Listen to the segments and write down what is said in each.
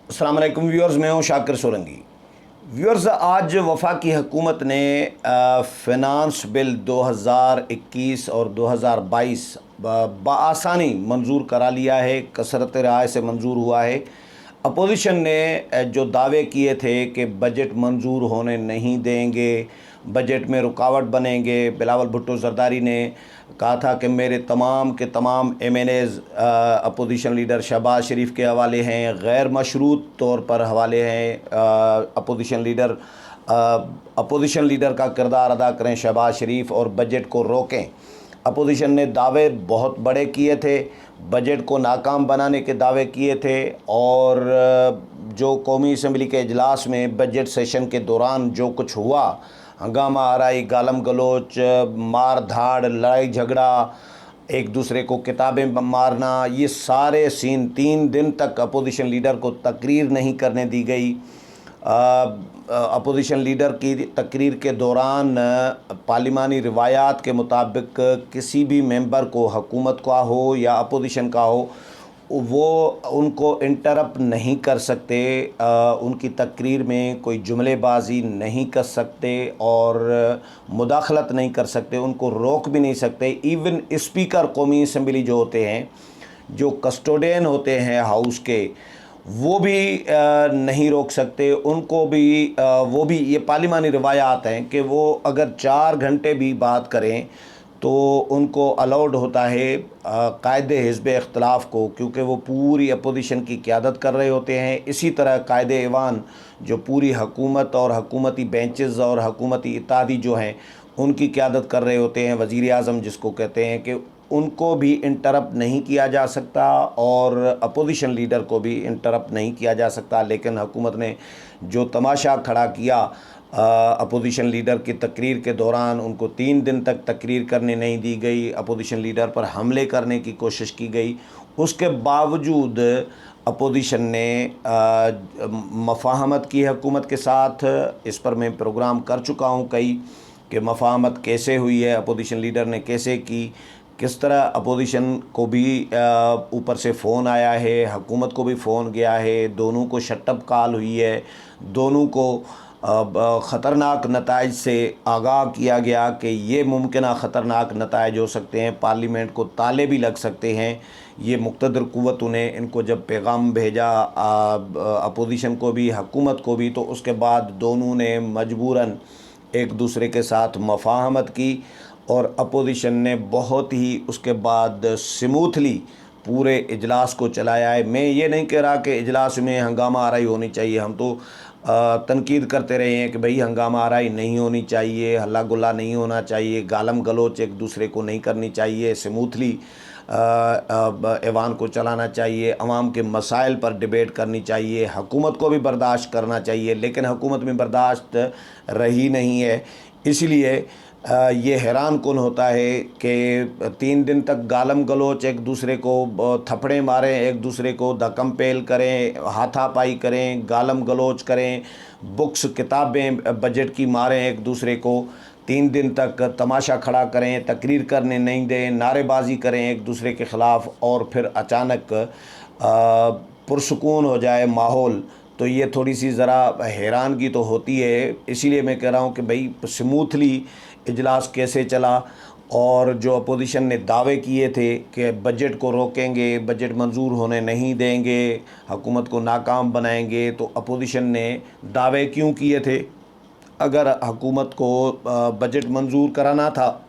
अस्सलाम वालेकुम व्यूअर्स, मैं हूं शाकिर सोलंकी। व्यूअर्स, आज वफाकी हुकूमत ने फ़िनांस बिल 2021 और 2022 बआसानी मंजूर करा लिया है। कसरत राय से मंजूर हुआ है। अपोजिशन ने जो दावे किए थे कि बजट मंजूर होने नहीं देंगे, बजट में रुकावट बनेंगे, बिलावल भुट्टो जरदारी ने कहा था कि मेरे तमाम के तमाम एमएनएज़ अपोजिशन लीडर शहबाज शरीफ के हवाले हैं, गैर मशरूत तौर पर हवाले हैं। अपोजिशन लीडर का किरदार अदा करें शहबाज शरीफ और बजट को रोकें। अपोजिशन ने दावे बहुत बड़े किए थे, बजट को नाकाम बनाने के दावे किए थे और जो कौमी असम्बली के इजलास में बजट सेशन के दौरान जो कुछ हुआ, हंगामा आराई, गालम गलोच, मार धाड़, लड़ाई झगड़ा, एक दूसरे को किताबें मारना, ये सारे सीन 3 दिन तक अपोजिशन लीडर को तकरीर नहीं करने दी गई। अपोजिशन लीडर की तकरीर के दौरान पार्लिमानी रिवायात के मुताबिक किसी भी मेंबर को, हुकूमत का हो या अपोजिशन का हो, वो उनको इंटरप्ट नहीं कर सकते, उनकी तकरीर में कोई जुमलेबाजी नहीं कर सकते और मुदाखलत नहीं कर सकते, उनको रोक भी नहीं सकते। इवन स्पीकर कौमी असम्बली जो होते हैं, जो कस्टोडियन होते हैं हाउस के, वो भी नहीं रोक सकते उनको भी। वो भी, ये पार्लिमानी रिवायात हैं कि वो अगर 4 घंटे भी बात करें तो उनको अलाउड होता है कायदे हिज़्ब इख्तिलाफ़ को, क्योंकि वो पूरी अपोजिशन की क़यादत कर रहे होते हैं। इसी तरह कायदे ऐवान जो पूरी हुकूमत और हुकूमती बेंचेस और हुकूमती इत्तेहादी जो हैं उनकी क़यादत कर रहे होते हैं, वज़ीर आज़म जिसको कहते हैं, कि उनको भी इंटरप्ट नहीं किया जा सकता और अपोजिशन लीडर को भी इंटरप्ट नहीं किया जा सकता। लेकिन हुकूमत ने जो तमाशा खड़ा किया अपोजिशन लीडर की तकरीर के दौरान, उनको 3 दिन तक तकरीर करने नहीं दी गई, अपोजिशन लीडर पर हमले करने की कोशिश की गई। उसके बावजूद अपोजिशन ने मफाहमत की हुकूमत के साथ। इस पर मैं प्रोग्राम कर चुका हूँ कई, कि मफाहमत कैसे हुई है, अपोजिशन लीडर ने कैसे की, किस तरह अपोजिशन को भी ऊपर से फ़ोन आया है, हुकूमत को भी फ़ोन गया है, दोनों को शटअप कॉल हुई है, दोनों को ख़तरनाक नताइज से आगाह किया गया कि ये मुमकिन ख़तरनाक नताइज हो सकते हैं, पार्लियामेंट को ताले भी लग सकते हैं। ये मुक़्तदर क़ुव्वतों ने इनको जब पैगाम भेजा अपोजिशन को भी, हुकूमत को भी, तो उसके बाद दोनों ने मजबूरन एक दूसरे के साथ मफाहमत की और अपोजिशन ने बहुत ही उसके बाद स्मूथली पूरे इजलास को चलाया है। मैं ये नहीं कह रहा कि इजलास में हंगामा आराई होनी चाहिए, हम तो तनकीद करते रहे हैं कि भाई हंगामा आराई नहीं होनी चाहिए, हल्ला गुल्ला नहीं होना चाहिए, गालम गलोच एक दूसरे को नहीं करनी चाहिए, स्मूथली ऐवान को चलाना चाहिए, अवाम के मसाइल पर डिबेट करनी चाहिए, हुकूमत को भी बर्दाश्त करना चाहिए। लेकिन हुकूमत में बर्दाश्त रही नहीं है। इसलिए ये हैरान कुन होता है कि 3 दिन तक गालम गलोच, एक दूसरे को थप्पड़े मारें, एक दूसरे को धक्कम पेल करें, हाथापाई करें, गालम गलोच करें, बुक्स किताबें बजट की मारें, एक दूसरे को 3 दिन तक तमाशा खड़ा करें, तकरीर करने नहीं दें, नारेबाजी करें एक दूसरे के ख़िलाफ़, और फिर अचानक पुरसुकून हो जाए माहौल, तो ये थोड़ी सी ज़रा हैरानगी तो होती है। इसीलिए मैं कह रहा हूँ कि भाई स्मूथली इजलास कैसे चला, और जो अपोजिशन ने दावे किए थे कि बजट को रोकेंगे, बजट मंजूर होने नहीं देंगे, हुकूमत को नाकाम बनाएंगे, तो अपोजिशन ने दावे क्यों किए थे? अगर हुकूमत को बजट मंजूर कराना था,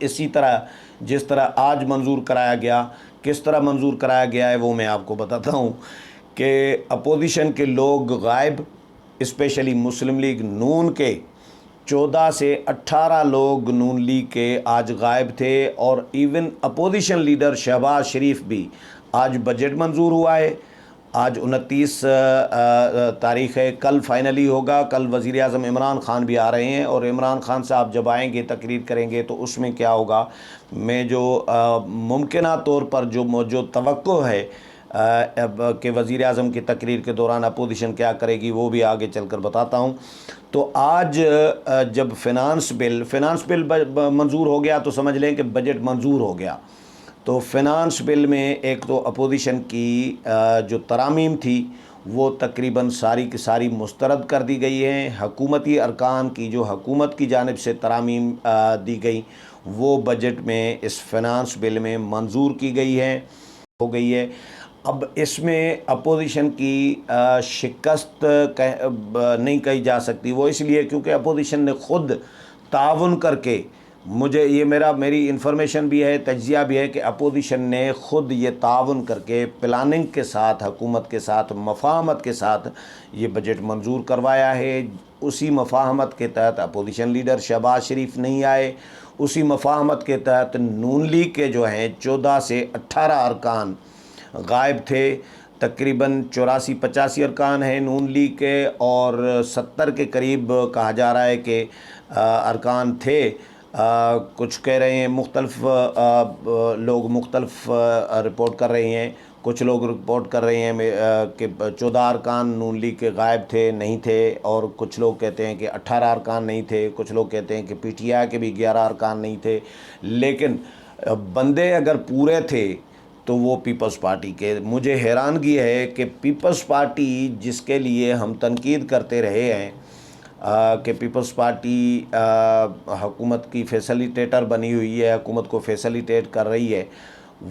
इसी तरह जिस तरह आज मंजूर कराया गया, किस तरह मंजूर कराया गया है वो मैं आपको बताता हूँ कि अपोजिशन के लोग गायब, स्पेशली मुस्लिम लीग नून के 14 से 18 लोग नून लीग के आज गायब थे। और इवन अपोजिशन लीडर शहबाज शरीफ भी, आज बजट मंजूर हुआ है, आज 29 तारीख़ है, कल फाइनली होगा, कल वज़ीर आज़म इमरान ख़ान भी आ रहे हैं और इमरान ख़ान साहब जब आएंगे तकरीर करेंगे तो उसमें क्या होगा, मैं जो मुमकिन तौर पर जो तवक्को है कि वज़ीर आज़म की तकरीर के दौरान अपोजिशन क्या करेगी, वो भी आगे चलकर बताता हूँ। तो आज जब फ़िनांस बिल मंजूर हो गया तो समझ लें कि बजट मंजूर हो गया। तो फ़िनांस बिल में एक तो अपोजिशन की जो तरामीम थी वो तकरीबन सारी की सारी मुस्तरद कर दी गई हैं। हकूमती अरकान की जो हकूमत की जानिब से तरामीम दी गई वो बजट में इस फ़िनांस बिल में मंजूर की गई है, हो गई है। अब इसमें अपोजिशन की शिकस्त नहीं कही जा सकती, वो इसलिए क्योंकि अपोजिशन ने ख़ुद ताउन करके, मुझे ये मेरी इन्फॉर्मेशन भी है, तज्ज़िया भी है कि अपोजिशन ने ख़ुद ये ताउन करके प्लानिंग के साथ, हुकूमत के साथ, मफ़ाहमत के साथ ये बजट मंजूर करवाया है। उसी मफ़ाहमत के तहत अपोजिशन लीडर शहबाज शरीफ नहीं आए, उसी मफ़ाहमत के तहत नून लीग के जो हैं 14 से 18 अरकान गायब थे। तकरीबन 84-85 अरकान हैं नून लीग के और 70 के करीब कहा जा रहा है कि अरकान थे। कुछ कह रहे हैं मुख्तलिफ लोग मुख्तलिफ रिपोर्ट कर रहे हैं। कुछ लोग रिपोर्ट कर रहे हैं कि 14 अरकान नून लीग के गायब थे, नहीं थे, और कुछ लोग कहते हैं कि 18 अरकान नहीं थे, कुछ लोग कहते हैं कि पीटीआई के भी 11 अरकान नहीं थे। लेकिन बंदे अगर पूरे थे तो वो पीपल्स पार्टी के। मुझे हैरानगी है कि पीपल्स पार्टी जिसके लिए हम तनकीद करते रहे हैं कि पीपल्स पार्टी हुकूमत की फैसिलिटेटर बनी हुई है, हुकूमत को फैसिलिटेट कर रही है,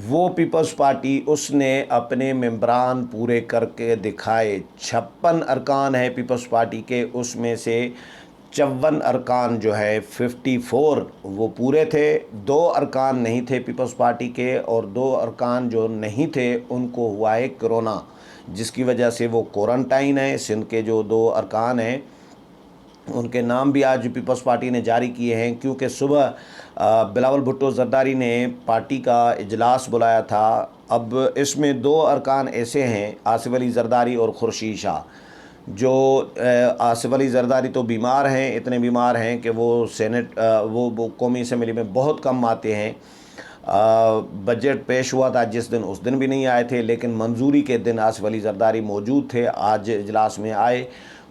वो पीपल्स पार्टी उसने अपने मेंबरान पूरे करके दिखाए। 56 अरकान हैं पीपल्स पार्टी के, उसमें से 54 अरकान जो है 54 वो पूरे थे। 2 अरकान नहीं थे पीपल्स पार्टी के, और 2 अरकान जो नहीं थे उनको हुआ है कोरोना, जिसकी वजह से वो क्वारंटाइन है। सिंध के जो 2 अरकान हैं उनके नाम भी आज पीपल्स पार्टी ने जारी किए हैं, क्योंकि सुबह बिलावल भुट्टो जरदारी ने पार्टी का इजलास बुलाया था। अब इसमें 2 अरकान ऐसे हैं, आसिफ अली जरदारी और खुर्शीद शाह। जो आसिफ अली जरदारी तो बीमार हैं, इतने बीमार हैं कि वो सेनेट वो कौमी असम्बली में बहुत कम आते हैं। बजट पेश हुआ था जिस दिन, उस दिन भी नहीं आए थे, लेकिन मंजूरी के दिन आसिफ अली जरदारी मौजूद थे, आज इजलास में आए।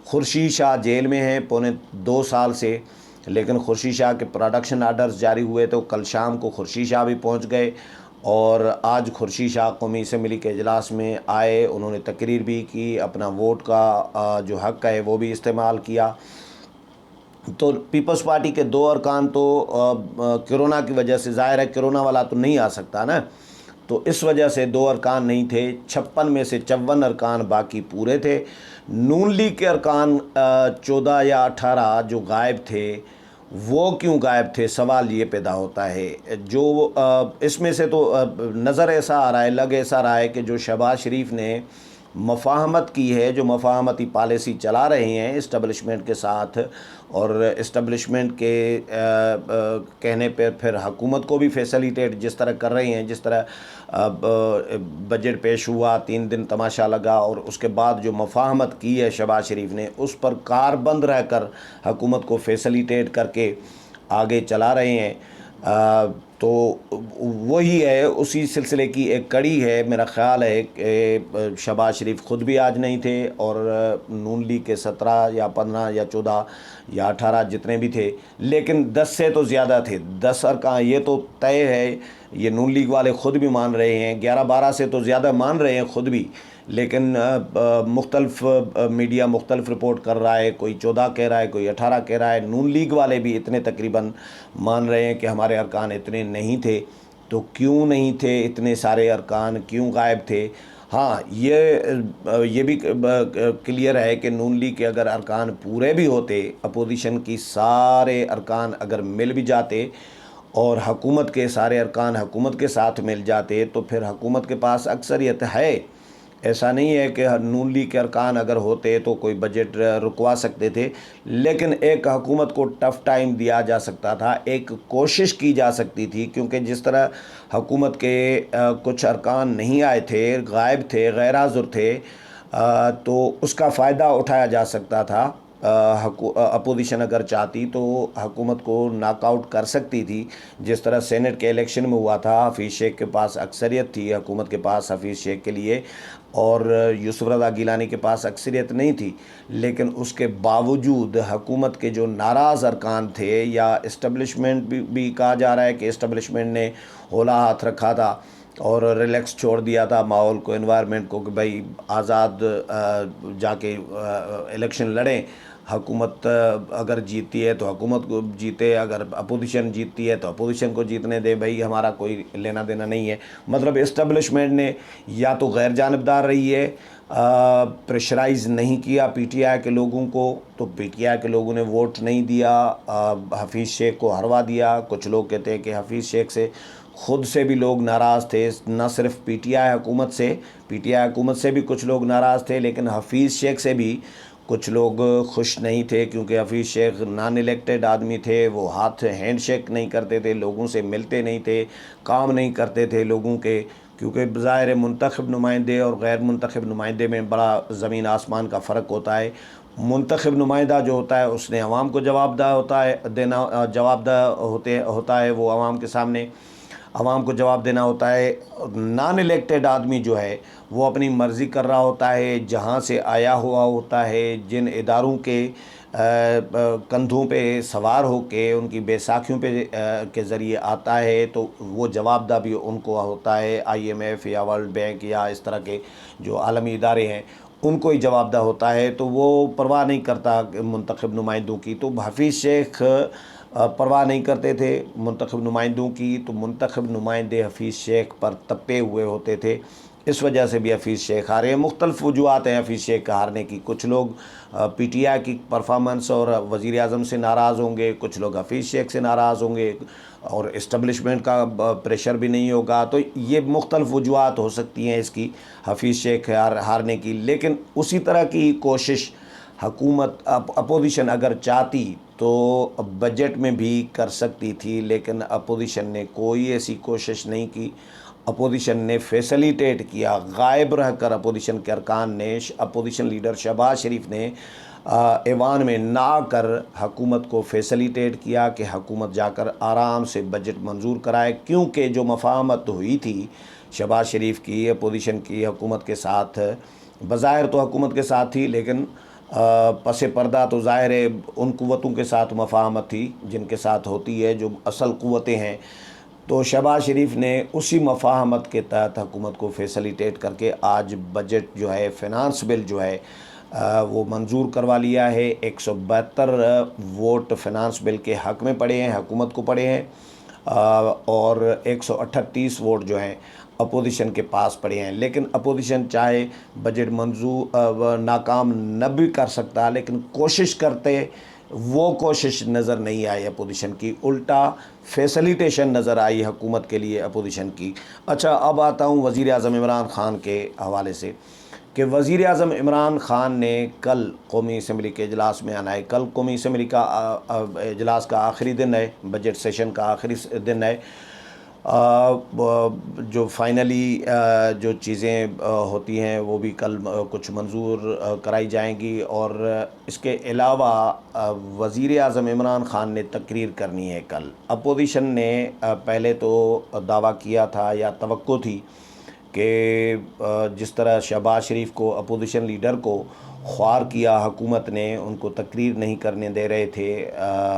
खुर्शीद शाह जेल में हैं पौने 2 साल से, लेकिन खुर्शीद शाह के प्रोडक्शन आर्डर्स जारी हुए तो कल शाम को खुर्शीद शाह भी पहुंच गए, और आज खुर्शीद शाह कौमी असम्बली के इजलास में आए। उन्होंने तकरीर भी की, अपना वोट का जो हक़ है वो भी इस्तेमाल किया। तो पीपल्स पार्टी के 2 अरकान तो कोरोना की वजह से, ज़ाहिर है कोरोना वाला तो नहीं आ सकता ना, तो इस वजह से 2 अरकान नहीं थे। 56 में से 54 अरकान बाकी पूरे थे। नून लीग के अरकान 14 या 18 जो गायब थे, वो क्यों गायब थे, सवाल ये पैदा होता है। जो इसमें से तो नज़र ऐसा आ रहा है, लग ऐसा रहा है कि जो शहबाज शरीफ ने मफ़ाहमत की है, जो मफ़ाहमती पॉलिसी चला रहे हैं इस्टबलिशमेंट के साथ, और इस्टबलिशमेंट के कहने पर फिर हुकूमत को भी फैसिलिटेट जिस तरह कर रहे हैं, जिस तरह बजट पेश हुआ, 3 दिन तमाशा लगा, और उसके बाद जो मफ़ाहमत की है शहबाज शरीफ ने, उस पर कारबंद रहकर हुकूमत को फैसिलिटेट करके आगे चला रहे हैं। तो वही है, उसी सिलसिले की एक कड़ी है। मेरा ख़्याल है कि शहबाज शरीफ ख़ुद भी आज नहीं थे, और नून लीग के 17 या 15 या 14 या 18 जितने भी थे, लेकिन 10 से तो ज़्यादा थे। 10 अरकान ये तो तय है, ये नून लीग वाले ख़ुद भी मान रहे हैं। 11-12 से तो ज़्यादा मान रहे हैं ख़ुद भी, लेकिन मुख्तलिफ मीडिया मुख्तलिफ रिपोर्ट कर रहा है, कोई 14 कह रहा है, कोई 18 कह रहा है। नून लीग वाले भी इतने तकरीबन मान रहे हैं कि हमारे अरकान इतने नहीं थे। तो क्यों नहीं थे इतने सारे अरकान, क्यों गायब थे? हाँ, ये भी क्लियर है कि नून लीग के अगर अरकान पूरे भी होते, अपोजिशन की सारे अरकान अगर मिल भी जाते और हुकूमत के सारे अरकान हुकूमत के साथ मिल जाते, तो फिर हुकूमत के पास अक्सरियत है। ऐसा नहीं है कि नून लीग के अरकान अगर होते तो कोई बजट रुकवा सकते थे, लेकिन एक हुकूमत को टफ़ टाइम दिया जा सकता था, एक कोशिश की जा सकती थी, क्योंकि जिस तरह हुकूमत के कुछ अरकान नहीं आए थे, गायब थे, गैर हाज़िर थे, तो उसका फ़ायदा उठाया जा सकता था। अपोजिशन अगर चाहती तो हुकूमत को नॉकआउट कर सकती थी, जिस तरह सेनेट के इलेक्शन में हुआ था। हफीज़ शेख के पास अक्सरियत थी हुकूमत के पास हफीज़ शेख के लिए, और यूसुफ रज़ा गिलानी के पास अक्सरियत नहीं थी, लेकिन उसके बावजूद हुकूमत के जो नाराज़ अरकान थे, या इस्टबलिशमेंट भी कहा जा रहा है कि इस्टबलिशमेंट ने होला हाथ रखा था, और रिलैक्स छोड़ दिया था माहौल को, एनवायरनमेंट को, कि भाई आज़ाद जाके इलेक्शन लड़ें। हुकूमत अगर जीतती है तो हुकूमत को जीते, अगर अपोजिशन जीतती है तो अपोजिशन को जीतने दे, भाई हमारा कोई लेना देना नहीं है। मतलब इस्टबलिशमेंट ने या तो गैर जानबदार रही है, प्रेशराइज़ नहीं किया पीटीआई के लोगों को, तो पीटीआई के लोगों ने वोट नहीं दिया, हफीज़ शेख को हरवा दिया। कुछ लोग कहते हैं कि हफीज़ शेख से ख़ुद से भी लोग नाराज़ थे, न सिर्फ पीटीआई हुकूमत से, पीटीआई हुकूमत से भी कुछ लोग नाराज़ थे, लेकिन हफीज़ शेख से भी कुछ लोग खुश नहीं थे, क्योंकि हफीज़ शेख नॉन इलेक्टेड आदमी थे। वो हाथ हैंड शेक नहीं करते थे, लोगों से मिलते नहीं थे, काम नहीं करते थे लोगों के, क्योंकि ज़ाहिर मुंतखब नुमाइंदे और गैर मुंतखब नुमाइंदे में बड़ा ज़मीन आसमान का फ़र्क होता है। मुंतखब नुमाइंदा जो होता है उसने अवाम को जवाबदेह होता है, देना जवाबदेह होता है, वो अवाम के सामने आवाम को जवाब देना होता है। नॉन इलेक्टेड आदमी जो है वो अपनी मर्ज़ी कर रहा होता है, जहाँ से आया हुआ होता है, जिन इदारों के कंधों पे सवार होके उनकी बैसाखियों पे के ज़रिए आता है, तो वो जवाबदेह भी उनको होता है। IMF या वर्ल्ड बैंक या इस तरह के जो आलमी इदारे हैं उनको ही जवाबदेह होता है, तो वो परवाह नहीं करता मुंतखब नुमाइंदों की। तो हफीज़ शेख परवाह नहीं करते थे मुंतखब नुमाइंदों की, तो मुंतखब नुमाइंदे हफीज़ शेख पर तपे हुए होते थे। इस वजह से भी हफीज़ शेख हारे हैं। मुख्तलिफ़ वजूहात हैं हफीज़ शेख का हारने की। कुछ लोग पीटीआई की परफॉर्मेंस और वज़ीर आज़म से नाराज़ होंगे, कुछ लोग हफीज़ शेख से नाराज़ होंगे, और इस्टबलिशमेंट का प्रेशर भी नहीं होगा। तो ये मुख्तलिफ़ वजूहात हो सकती हैं इसकी, हफीज़ शेख हारने की। लेकिन उसी तरह की कोशिश हुकूमत अपोजिशन अगर चाहती तो बजट में भी कर सकती थी, लेकिन अपोजिशन ने कोई ऐसी कोशिश नहीं की। अपोजिशन ने फैसिलिटेट किया, गायब रहकर अपोजिशन के अरकान ने, अपोजिशन लीडर शहबाज शरीफ ने ऐवान में ना कर हुकूमत को फैसिलिटेट किया कि हुकूमत जाकर आराम से बजट मंजूर कराए, क्योंकि जो मफाहमत हुई थी शहबाज शरीफ की अपोजिशन की हुकूमत के साथ, बज़ाहिर तो हुकूमत के साथ थी, लेकिन पसे पर्दा तो ज़ाहिर है उन क़ुव्वतों के साथ मफाहमत थी जिनके साथ होती है, जो असल क़ुव्वतें हैं। तो शहबाज शरीफ ने उसी मफाहमत के तहत हुकूमत को फैसिलिटेट करके आज बजट जो है, फ़िनांस बिल जो है वो मंजूर करवा लिया है। 172 वोट फ़िनांस बिल के हक़ में पड़े हैं, हुकूमत को पड़े हैं, और 138 वोट जो हैं अपोजिशन के पास पड़े हैं। लेकिन अपोजिशन चाहे बजट मंजूर नाकाम न भी कर सकता, लेकिन कोशिश करते, वो कोशिश नज़र नहीं आई अपोजिशन की, उल्टा फैसिलिटेशन नज़र आई हुकूमत के लिए अपोजिशन की। अच्छा, अब आता हूँ वज़ीर आज़म इमरान ख़ान के हवाले से, कि वज़ीर आज़म इमरान ख़ान ने कल कौमी असम्बली के इजलास में आना है। कल कौमी असम्बली का इजलास का आखिरी दिन है, बजट सेशन का आखिरी दिन है। जो फाइनली जो चीज़ें होती हैं वो भी कल कुछ मंजूर कराई जाएंगी। और इसके अलावा वज़ीर आज़म इमरान ख़ान ने तकरीर करनी है कल। अपोजिशन ने पहले तो दावा किया था या तवक्को थी कि जिस तरह शहबाज शरीफ को अपोजिशन लीडर को ख्वार किया हुकूमत ने, उनको तकरीर नहीं करने दे रहे थे,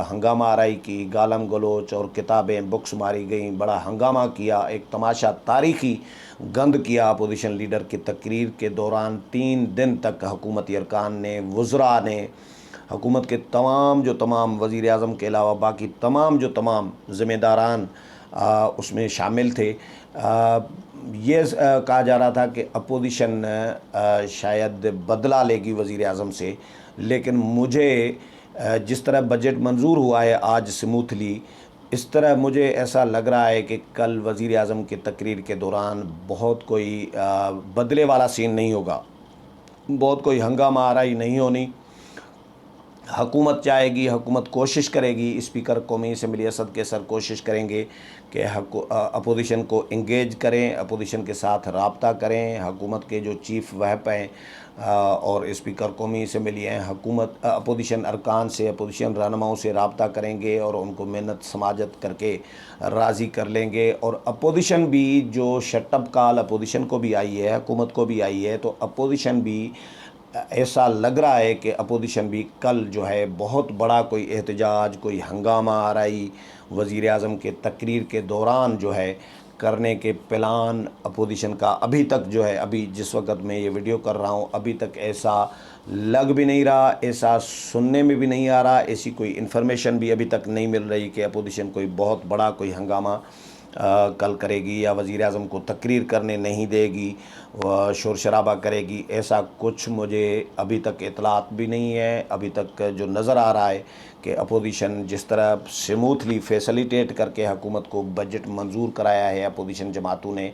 हंगामा आराई की, गालम गलोच और किताबें बुक्स मारी गई, बड़ा हंगामा किया, एक तमाशा तारीख़ी गंद किया अपोजिशन लीडर की तकरीर के दौरान। 3 दिन तक हुकूमती अरकान ने, वज़रा ने, हुकूमत के तमाम जो तमाम वज़ीर आज़म के अलावा बाकी तमाम जो तमाम ज़िम्मेदारान उसमें शामिल थे, ये कहा जा रहा था कि अपोजिशन शायद बदला लेगी वज़ीर आज़म से। लेकिन मुझे जिस तरह बजट मंजूर हुआ है आज स्मूथली, इस तरह मुझे ऐसा लग रहा है कि कल वज़ीर आज़म की तकरीर के दौरान बहुत कोई बदले वाला सीन नहीं होगा, बहुत कोई हंगामा आराई नहीं होनी। हुकूमत चाहेगी, हुकूमत कोशिश करेगी, स्पीकर कौमी असम्बली असद कैसर कोशिश करेंगे कि अपोजिशन को इंगेज करें, अपोजिशन के साथ रब्ता करें। हुकूमत के जो चीफ़ वहप हैं और स्पीकर कौमी असम्बली हैं, हुकूमत अपोजिशन अरकान से, अपोजिशन रहनुमाओं से रब्ता करेंगे और उनको मेहनत समाजत करके राज़ी कर लेंगे। और अपोजिशन भी जो शटअप कॉल अपोजिशन को भी आई है, हुकूमत को भी आई है, तो अपोजिशन भी ऐसा लग रहा है कि अपोजिशन भी कल जो है बहुत बड़ा कोई एहतजाज, कोई हंगामा आराई वज़ीर आज़म के तकरीर के दौरान जो है करने के प्लान अपोजिशन का अभी तक जो है, अभी जिस वक्त मैं ये वीडियो कर रहा हूँ, अभी तक ऐसा लग भी नहीं रहा, ऐसा सुनने में भी नहीं आ रहा, ऐसी कोई इन्फॉर्मेशन भी अभी तक नहीं मिल रही कि अपोजिशन कोई बहुत बड़ा कोई हंगामा कल करेगी या वज़ीर आज़म को तकरीर करने नहीं देगी, शोर शराबा करेगी। ऐसा कुछ मुझे अभी तक इतलात भी नहीं है। अभी तक जो नज़र आ रहा है कि अपोजिशन जिस तरह स्मूथली फैसिलिटेट करके हुकूमत को बजट मंजूर कराया है अपोजिशन जमातों ने,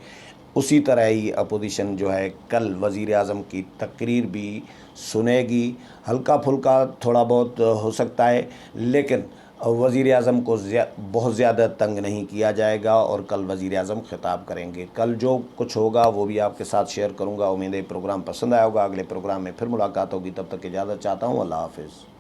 उसी तरह ही अपोजिशन जो है कल वज़ीर आज़म की तकरीर भी सुनेगी। हल्का फुल्का थोड़ा बहुत हो सकता है, लेकिन वज़ीर आज़म को बहुत ज़्यादा तंग नहीं किया जाएगा और कल वज़ीर आज़म ख़िताब करेंगे। कल जो कुछ होगा वो भी आपके साथ शेयर करूँगा। उम्मीद है प्रोग्राम पसंद आया होगा। अगले प्रोग्राम में फिर मुलाकात होगी, तब तक इजाज़त चाहता हूँ। अल्लाह हाफ़िज़।